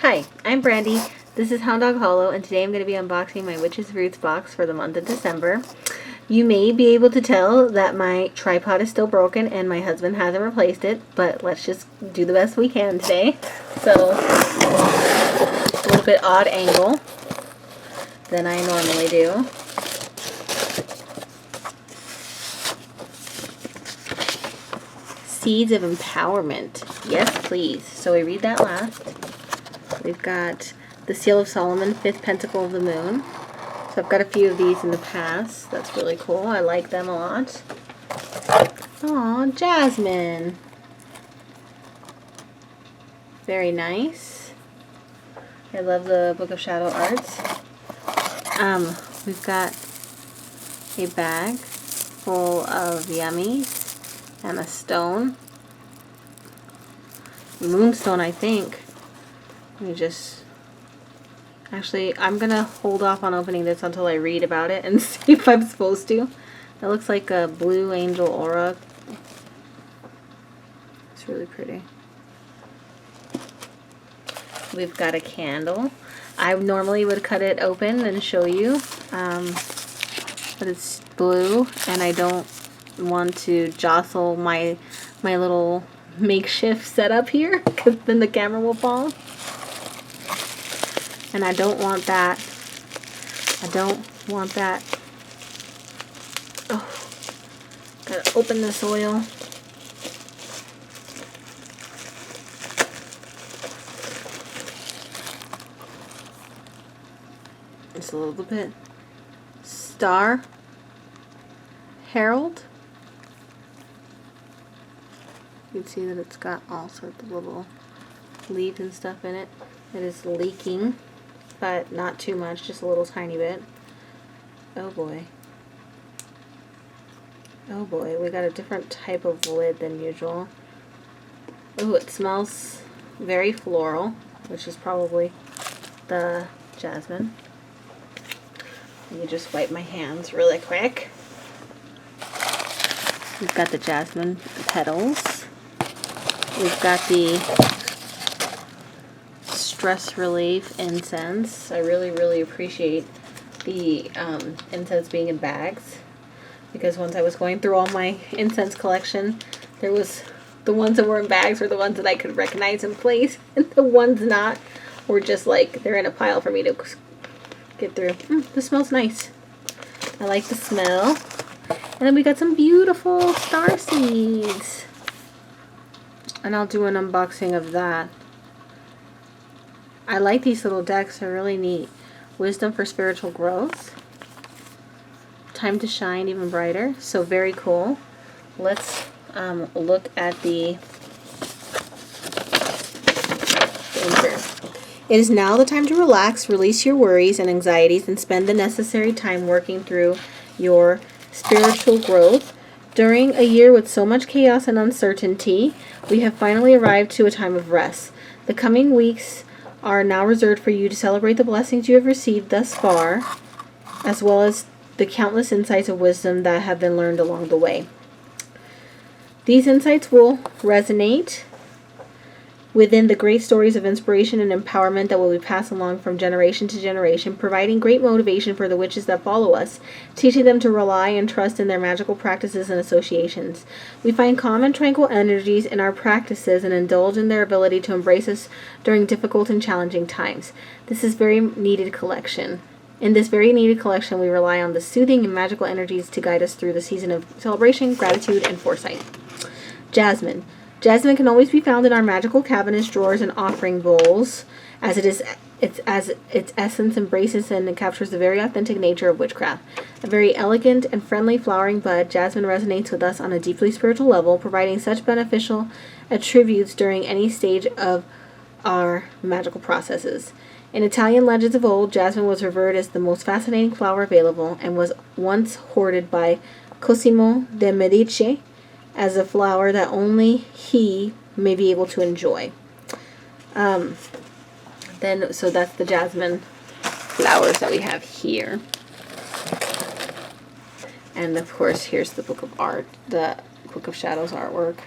Hi, I'm Brandy. This is Hound Dog Hollow, and today I'm going to be unboxing my Witch's Roots box for the month of December. You may be able to tell that my tripod is still broken and my husband hasn't replaced it, but let's just do the best we can today. So, a little bit odd angle than I normally do. Seeds of Empowerment. Yes, please. So we read that last. We've got the Seal of Solomon, 5th Pentacle of the Moon. So I've got a few of these in the past. That's really cool. I like them a lot. Aw, Jasmine. Very nice. I love the Book of Shadow Arts. We've got a bag full of yummies and a stone. Moonstone, I think. Let me just... Actually, I'm going to hold off on opening this until I read about it and see if I'm supposed to. It looks like a blue angel aura. It's really pretty. We've got a candle. I normally would cut it open and show you, but it's blue and I don't want to jostle my little makeshift setup here because then the camera will fall. And I don't want that. Oh, gotta open this oil. It's a little bit. Star Herald. You can see that it's got all sorts of little leaves and stuff in it. It is leaking, but not too much, just a little tiny bit. Oh boy. Oh boy, we got a different type of lid than usual. Oh, it smells very floral, which is probably the jasmine. Let me just wipe my hands really quick. We've got the jasmine petals. We've got the stress relief incense. I really appreciate the incense being in bags, because once I was going through all my incense collection, there was the ones that were in bags were the ones that I could recognize in place, and the ones not were just like they're in a pile for me to get through. This smells nice. I like the smell. And then we got some beautiful star seeds, and I'll do an unboxing of that. I like these little decks, they're really neat. Wisdom for spiritual growth. Time to shine even brighter. So very cool. Let's look at the insert. It is now the time to relax, release your worries and anxieties, and spend the necessary time working through your spiritual growth. During a year with so much chaos and uncertainty, we have finally arrived to a time of rest. The coming weeks are now reserved for you to celebrate the blessings you have received thus far, as well as the countless insights of wisdom that have been learned along the way. These insights will resonate within the great stories of inspiration and empowerment that will be passed along from generation to generation, providing great motivation for the witches that follow us, teaching them to rely and trust in their magical practices and associations. We find calm and tranquil energies in our practices and indulge in their ability to embrace us during difficult and challenging times. This is very needed collection. In this very needed collection, we rely on the soothing and magical energies to guide us through the season of celebration, gratitude, and foresight. Jasmine. Jasmine can always be found in our magical cabinets, drawers, and offering bowls, as its essence embraces and captures the very authentic nature of witchcraft. A very elegant and friendly flowering bud, jasmine resonates with us on a deeply spiritual level, providing such beneficial attributes during any stage of our magical processes. In Italian legends of old, jasmine was revered as the most fascinating flower available and was once hoarded by Cosimo de' Medici as a flower that only he may be able to enjoy. So that's the jasmine flowers that we have here. And of course, here's the Book of Art, the Book of Shadows artwork.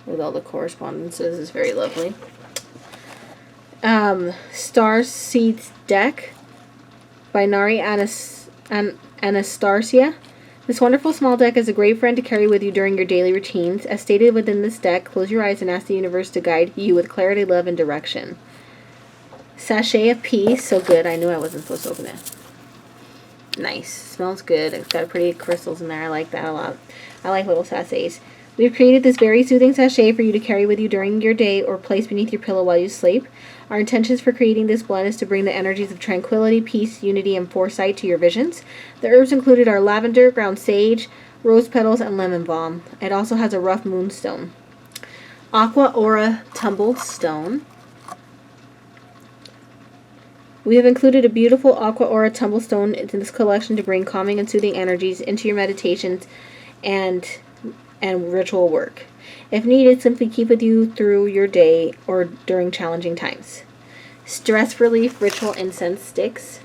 with all the correspondences is very lovely. Star Seeds Deck by Nari Anastasia. This wonderful small deck is a great friend to carry with you during your daily routines. As stated within this deck, close your eyes and ask the universe to guide you with clarity, love, and direction. Sachet of Peace. So good. I knew I wasn't supposed to open it. Nice. Smells good. It's got pretty crystals in there. I like that a lot. I like little sachets. We've created this very soothing sachet for you to carry with you during your day or place beneath your pillow while you sleep. Our intentions for creating this blend is to bring the energies of tranquility, peace, unity, and foresight to your visions. The herbs included are lavender, ground sage, rose petals, and lemon balm. It also has a rough moonstone. Aqua Aura Tumble Stone. We have included a beautiful Aqua Aura Tumble Stone in this collection to bring calming and soothing energies into your meditations and ritual work. If needed, simply keep with you through your day or during challenging times. Stress Relief Ritual Incense Sticks.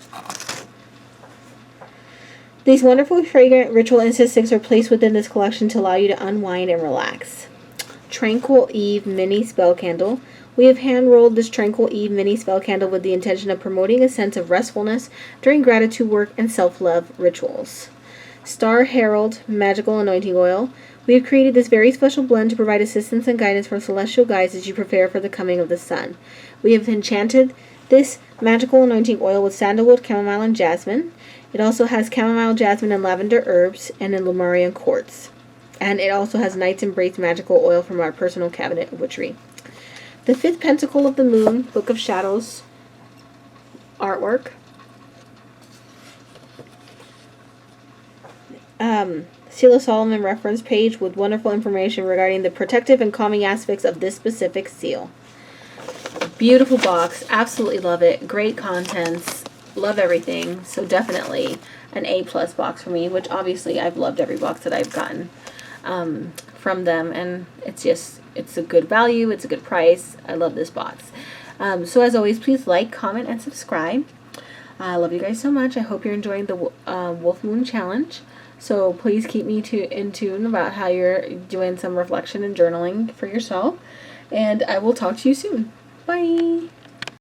These wonderful fragrant ritual incense sticks are placed within this collection to allow you to unwind and relax. Tranquil Eve Mini Spell Candle. We have hand-rolled this Tranquil Eve Mini Spell Candle with the intention of promoting a sense of restfulness during gratitude work and self-love rituals. Star Herald Magical Anointing Oil. We have created this very special blend to provide assistance and guidance from celestial guides as you prepare for the coming of the sun. We have enchanted this magical anointing oil with sandalwood, chamomile, and jasmine. It also has chamomile, jasmine, and lavender herbs, and a Lemurian quartz. And it also has Knight's Embrace magical oil from our personal cabinet of witchery. The Fifth Pentacle of the Moon, Book of Shadows artwork. Seal of Solomon reference page with wonderful information regarding the protective and calming aspects of this specific seal. Beautiful box. Absolutely love it. Great contents. Love everything. So definitely an A+ box for me, which obviously I've loved every box that I've gotten from them. And it's a good value. It's a good price. I love this box. So as always, please like, comment, and subscribe. I love you guys so much. I hope you're enjoying the Wolf Moon Challenge. So please keep me in tune about how you're doing some reflection and journaling for yourself. And I will talk to you soon. Bye.